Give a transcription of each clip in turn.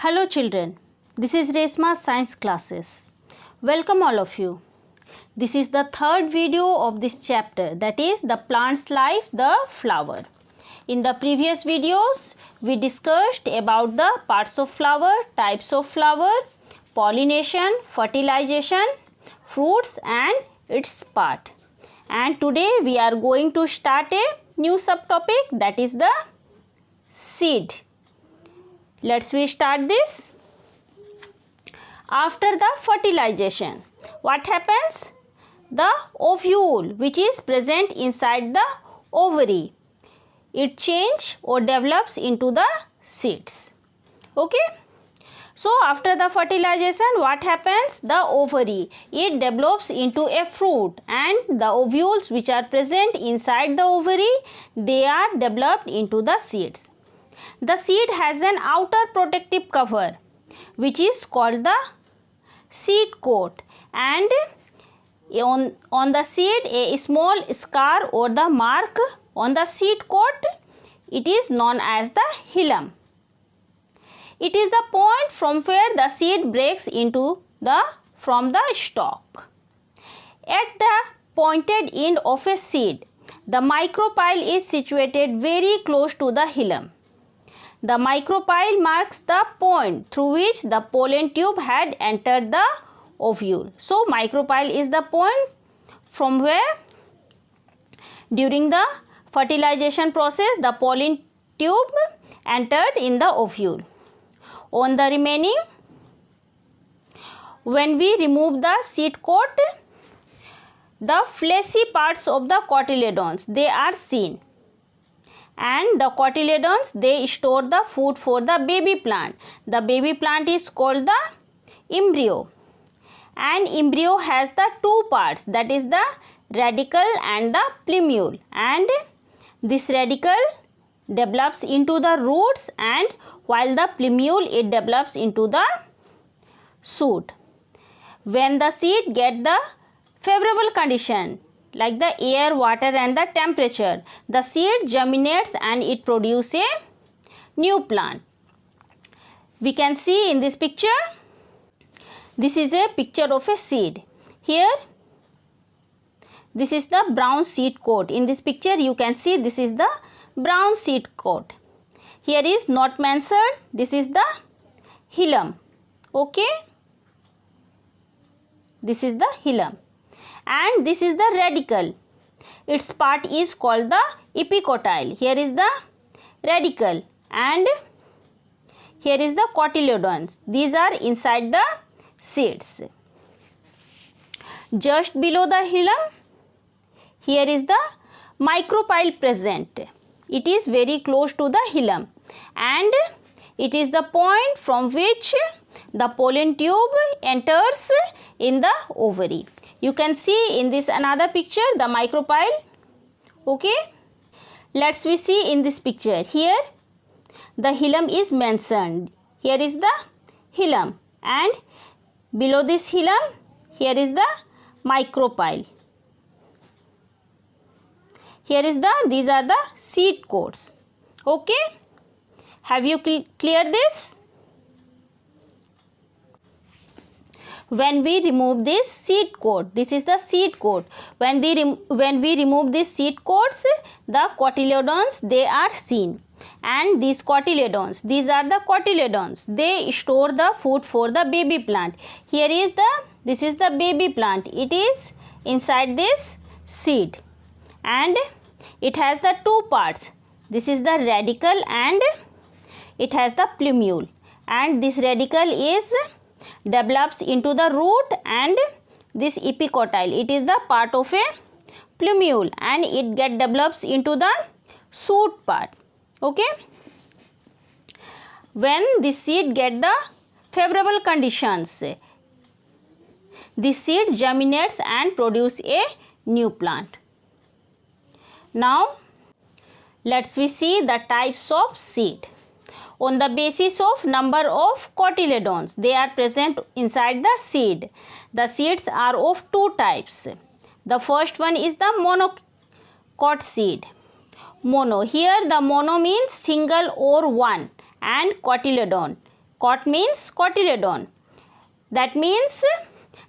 Hello children, this is Resma's science classes. Welcome all of you. This is the third video of this chapter, that is the plant's life, the flower. In the previous videos, we discussed about the parts of flower, types of flower, pollination, fertilization, fruits and its part. And today we are going to start a new subtopic, that is the seed. Let's we start this. After the fertilization, what happens? The ovule, which is present inside the ovary, it changes or develops into the seeds. Okay. So after the fertilization, what happens? The ovary, it develops into a fruit, and the ovules which are present inside the ovary, they are developed into the seeds. The seed has an outer protective cover which is called the seed coat, and on the seed a small scar or the mark on the seed coat, it is known as the hilum. It is the point from where the seed breaks from the stalk. At the pointed end of a seed, the micropyle is situated very close to the hilum. The micropyle marks the point through which the pollen tube had entered the ovule. So micropyle is the point from where during the fertilization process the pollen tube entered in the ovule. On the remaining, when we remove the seed coat, the fleshy parts of the cotyledons, they are seen. And the cotyledons, they store the food for the baby plant. The baby plant is called the embryo. And embryo has the two parts, that is the radicle and the plumule. And this radicle develops into the roots, and while the plumule, it develops into the shoot. When the seed get the favorable condition, like the air, water and the temperature, the seed germinates and it produces a new plant. We can see in this picture, this is a picture of a seed. Here, this is the brown seed coat. In this picture, you can see this is the brown seed coat. Here is not mentioned, this is the hilum. Okay, this is the hilum. And this is the radicle. Its part is called the epicotyle. Here is the radicle and here is the cotyledons. These are inside the seeds. Just below the hilum, here is the micropyle present. It is very close to the hilum, and it is the point from which the pollen tube enters in the ovary. You can see in this another picture the micropyle. Okay, let's we see in this picture. Here the hilum is mentioned. Here is the hilum, and below this hilum, here is the micropyle. Here is these are the seed coats. Okay, have you cleared this? When we remove this seed coat, this is the seed coat. When we remove this seed coats, the cotyledons, they are seen. And these cotyledons, these are the cotyledons. They store the food for the baby plant. Here is this is the baby plant. It is inside this seed, and it has the two parts. This is the radicle and it has the plumule. And this radicle is develops into the root, and this epicotyle, it is the part of a plumule, and it develops into the shoot part. Okay, when this seed get the favorable conditions, this seed germinates and produce a new plant. Now let's we see the types of seed. On the basis of number of cotyledons, they are present inside the seed. The seeds are of two types. The first one is the monocot seed. Mono, here the mono means single or one, and cotyledon Cot means cotyledon. That means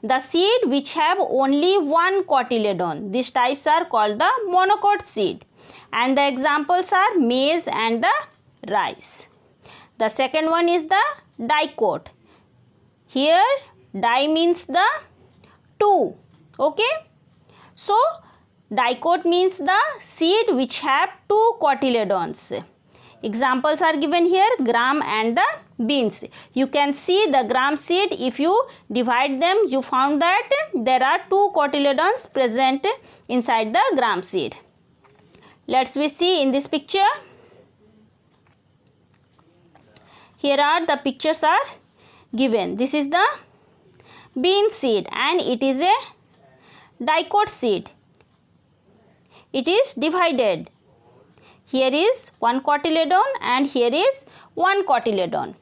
the seed which have only one cotyledon. These types are called the monocot seed. And the examples are maize and the rice. The second one is the dicot. Here di means the two. Okay. So dicot means the seed which have two cotyledons. Examples are given here, gram and the beans. You can see the gram seed, if you divide them, you found that there are two cotyledons present inside the gram seed. Let's we see in this picture. Here are the pictures are given. This is the bean seed and it is a dicot seed. It is divided. Here is one cotyledon and here is one cotyledon.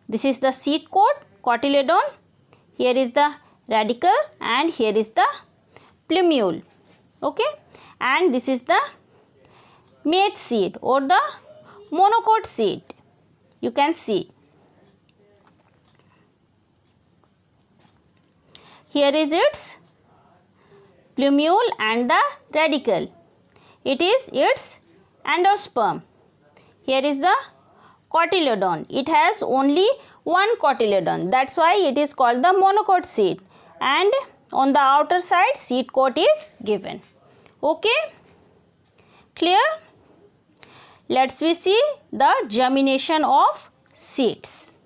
This is the seed coat, cotyledon. Here is the radicle and here is the plumule. Okay. And this is the maize seed or the monocot seed. You can see. Here is its plumule and the radicle. It is its endosperm. Here is the cotyledon. It has only one cotyledon. That's why it is called the monocot seed. And on the outer side seed coat is given. Okay. Clear? Let's we see the germination of seeds.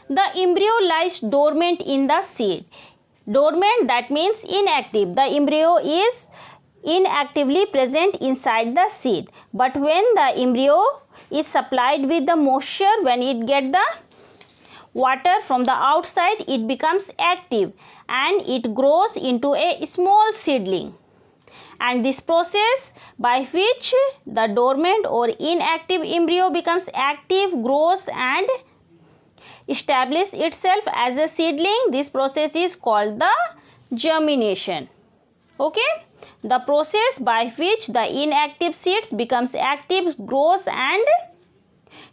The embryo lies dormant in the seed. Dormant, that means inactive. The embryo is inactively present inside the seed. But when the embryo is supplied with the moisture, when it gets the water from the outside, it becomes active and it grows into a small seedling. And this process by which the dormant or inactive embryo becomes active, grows and establish itself as a seedling, this process is called the germination. Okay. The process by which the inactive seeds becomes active, grows and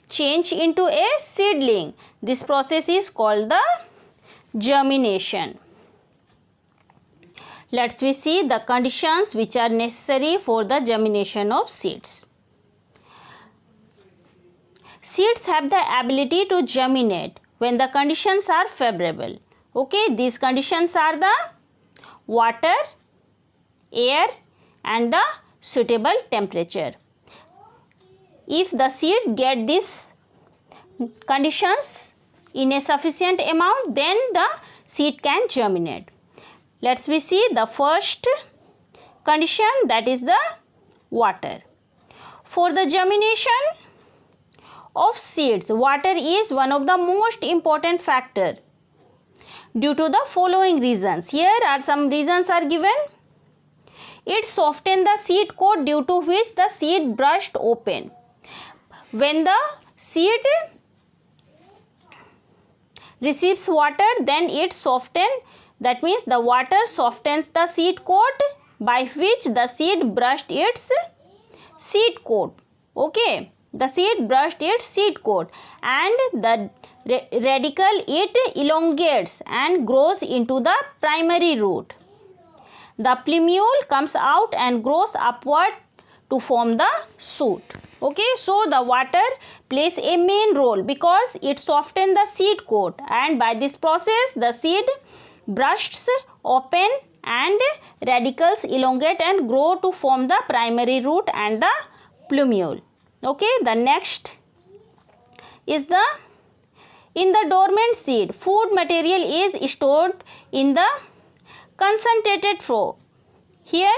change into a seedling. This process is called the germination. Let's we see the conditions which are necessary for the germination of seeds. Seeds have the ability to germinate when the conditions are favorable. Okay, these conditions are the water, air and the suitable temperature. If the seed get these conditions in a sufficient amount, then the seed can germinate. Let's we see the first condition, that is the water. For the germination of seeds, water is one of the most important factor due to the following reasons. Here are some reasons are given. It softens the seed coat due to which the seed burst open. When the seed receives water, then it softens. That means the water softens the seed coat by which the seed burst its seed coat. Okay. The seed burst its seed coat and the radicle it elongates and grows into the primary root. The plumule comes out and grows upward to form the shoot. Okay, so the water plays a main role because it softens the seed coat, and by this process the seed bursts open and radicals elongate and grow to form the primary root and the plumule. Okay, the next is the in the dormant seed, food material is stored in the concentrated form. Here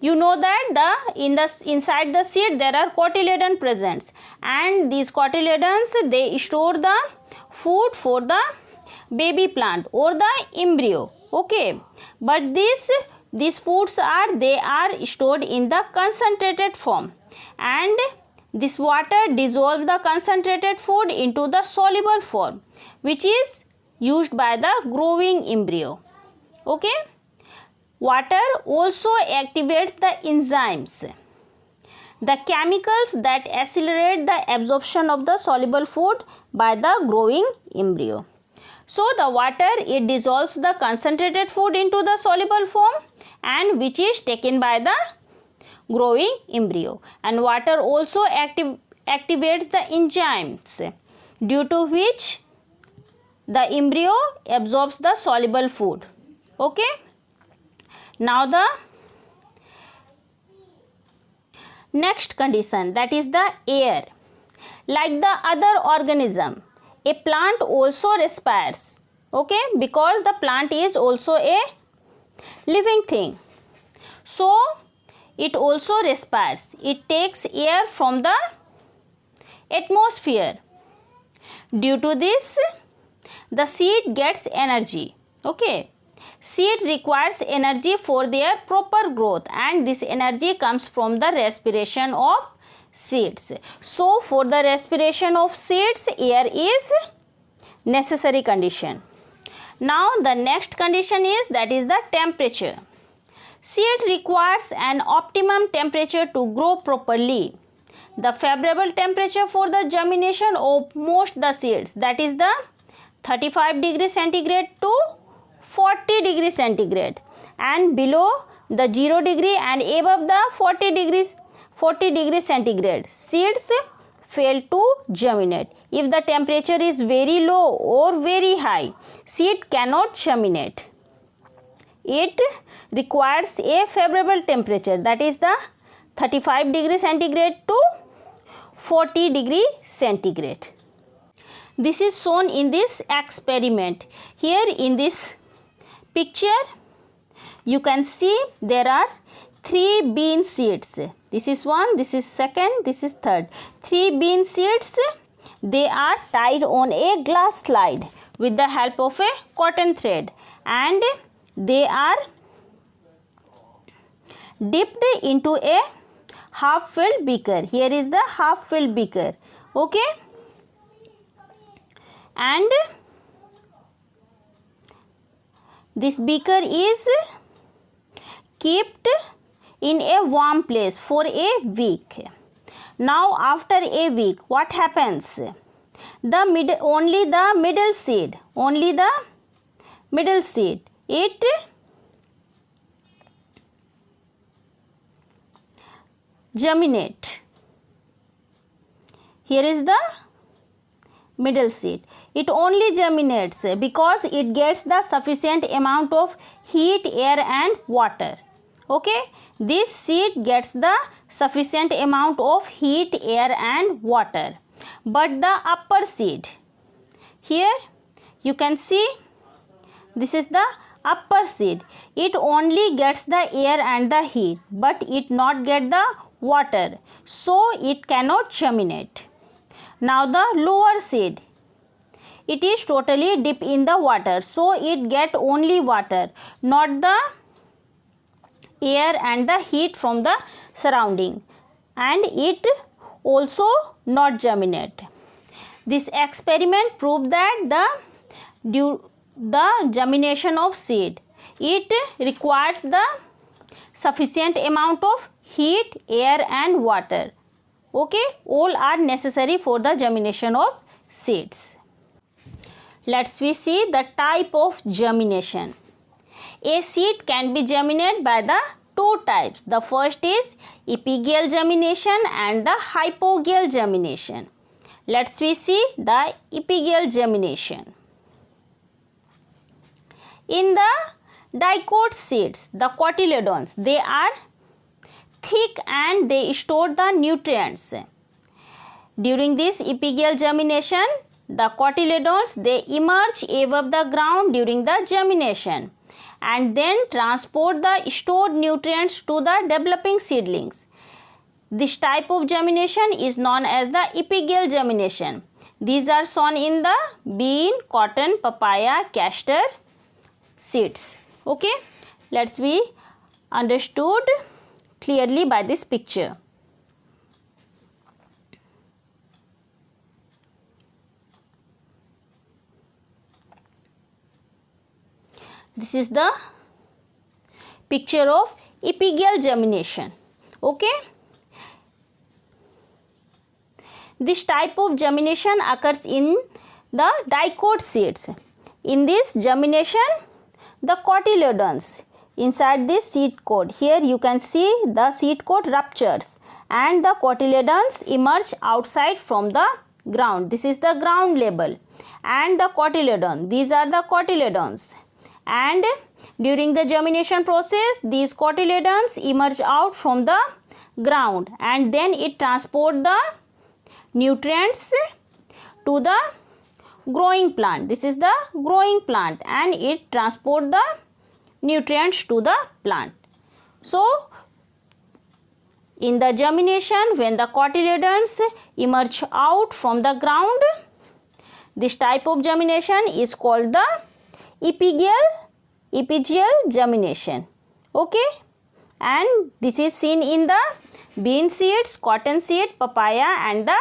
you know that inside the seed there are cotyledon present, and these cotyledons they store the food for the baby plant or the embryo. Okay, but these foods are stored in the concentrated form, and this water dissolves the concentrated food into the soluble form, which is used by the growing embryo. Okay. Water also activates the enzymes the chemicals that accelerate the absorption of the soluble food by the growing embryo. So the water, it dissolves the concentrated food into the soluble form, and which is taken by the growing embryo. And water also activates the enzymes, due to which the embryo absorbs the soluble food. Okay. Now the next condition, that is the air. Like the other organism, a plant also respires. Okay, because the plant is also a living thing. So it also respires. It takes air from the atmosphere. Due to this, the seed gets energy. Okay. Seed requires energy for their proper growth, and this energy comes from the respiration of seeds. So for the respiration of seeds, air is necessary condition. Now the next condition is, that is the temperature. Seed requires an optimum temperature to grow properly. The favorable temperature for the germination of most the seeds, that is the 35 degrees centigrade to 40 degrees centigrade, and below the 0 degree and above the 40 degrees centigrade, seeds fail to germinate. If the temperature is very low or very high, seed cannot germinate. It requires a favorable temperature, that is the 35 degrees centigrade to 40 degree centigrade. This is shown in this experiment. Here in this picture, you can see there are 3 bean seeds. This is one, this is second, this is third. 3 bean seeds, they are tied on a glass slide with the help of a cotton thread, and they are dipped into a half-filled beaker. Here is the half-filled beaker. Okay. And this beaker is kept in a warm place for a week. Now after a week, what happens? Only the middle seed, it germinate. Here is the middle seed. It only germinates because it gets the sufficient amount of heat, air and water. Okay, this seed gets the sufficient amount of heat, air and water. But the upper seed, here you can see, this is the upper seed. It only gets the air and the heat, but it not get the water, so it cannot germinate. Now the lower seed, it is totally deep in the water, so it get only water, not the air and the heat from the surrounding, and it also not germinate. This experiment proved that the germination of seed, it requires the sufficient amount of heat, air and water. Okay, all are necessary for the germination of seeds. Let's see the type of germination. A seed can be germinated by the 2 types. The first is epigeal germination and the hypogeal germination. Let's see the epigeal germination. In the dicot seeds, the cotyledons, they are thick and they store the nutrients. During this epigeal germination, the cotyledons, they emerge above the ground during the germination and then transport the stored nutrients to the developing seedlings. This type of germination is known as the epigeal germination. These are shown in the bean, cotton, papaya, castor seeds. Okay, let's be understood clearly by this picture. This is the picture of epigeal germination. Okay, This type of germination occurs in the dicot seeds. In this germination, the cotyledons inside this seed coat, here you can see the seed coat ruptures and the cotyledons emerge outside from the ground. This is the ground level, and the cotyledon, these are the cotyledons, and during the germination process these cotyledons emerge out from the ground, and then it transport the nutrients to the growing plant. This is the growing plant, and it transport the nutrients to the plant. So in the germination, when the cotyledons emerge out from the ground, this type of germination is called the epigeal germination. Okay, and this is seen in the bean seeds, cotton seed, papaya and the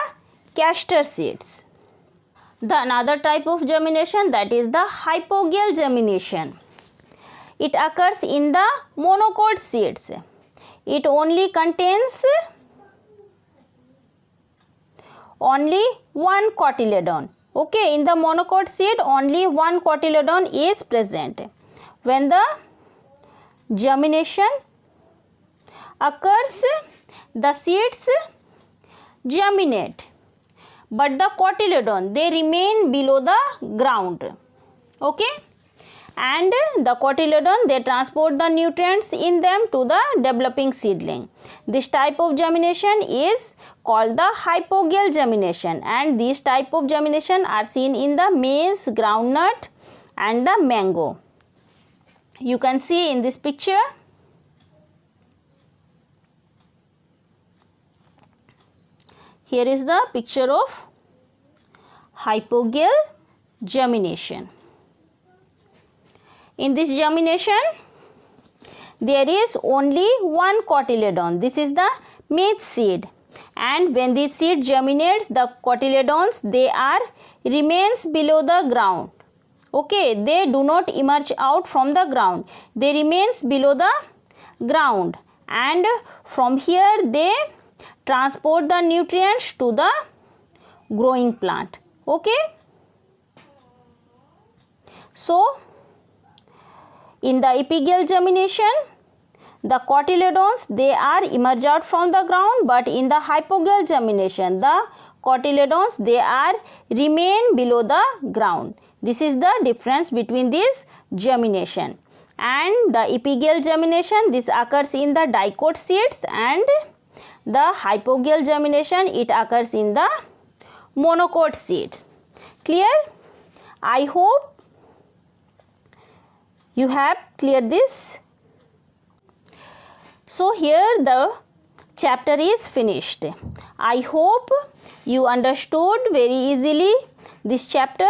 castor seeds. The another type of germination, that is the hypogeal germination. It occurs in the monocot seeds. It only contains only one cotyledon. Okay, in the monocot seed only one cotyledon is present. When the germination occurs, the seeds germinate, but the cotyledon, they remain below the ground. Okay, and the cotyledon, they transport the nutrients in them to the developing seedling. This type of germination is called the hypogeal germination, and these type of germination are seen in the maize, groundnut and the mango. You can see in this picture. Here is the picture of hypogeal germination. In this germination, there is only one cotyledon. This is the maize seed, and when this seed germinates, the cotyledons, they are remains below the ground. Okay, they do not emerge out from the ground. They remains below the ground, and from here they transport the nutrients to the growing plant. Okay, so in the epigeal germination, the cotyledons, they are emerge out from the ground, but in the hypogeal germination, the cotyledons, they are remain below the ground. This is the difference between this germination. And the epigeal germination, this occurs in the dicot seeds, and the hypogeal germination, it occurs in the monocot seeds. Clear? I hope you have cleared this. So here the chapter is finished. I hope you understood very easily this chapter.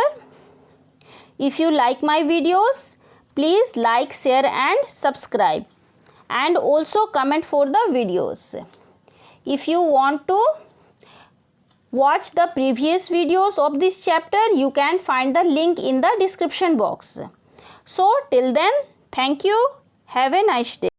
If you like my videos, please like, share and subscribe, and also comment for the videos. If you want to watch the previous videos of this chapter, you can find the link in the description box. So till then, thank you. Have a nice day.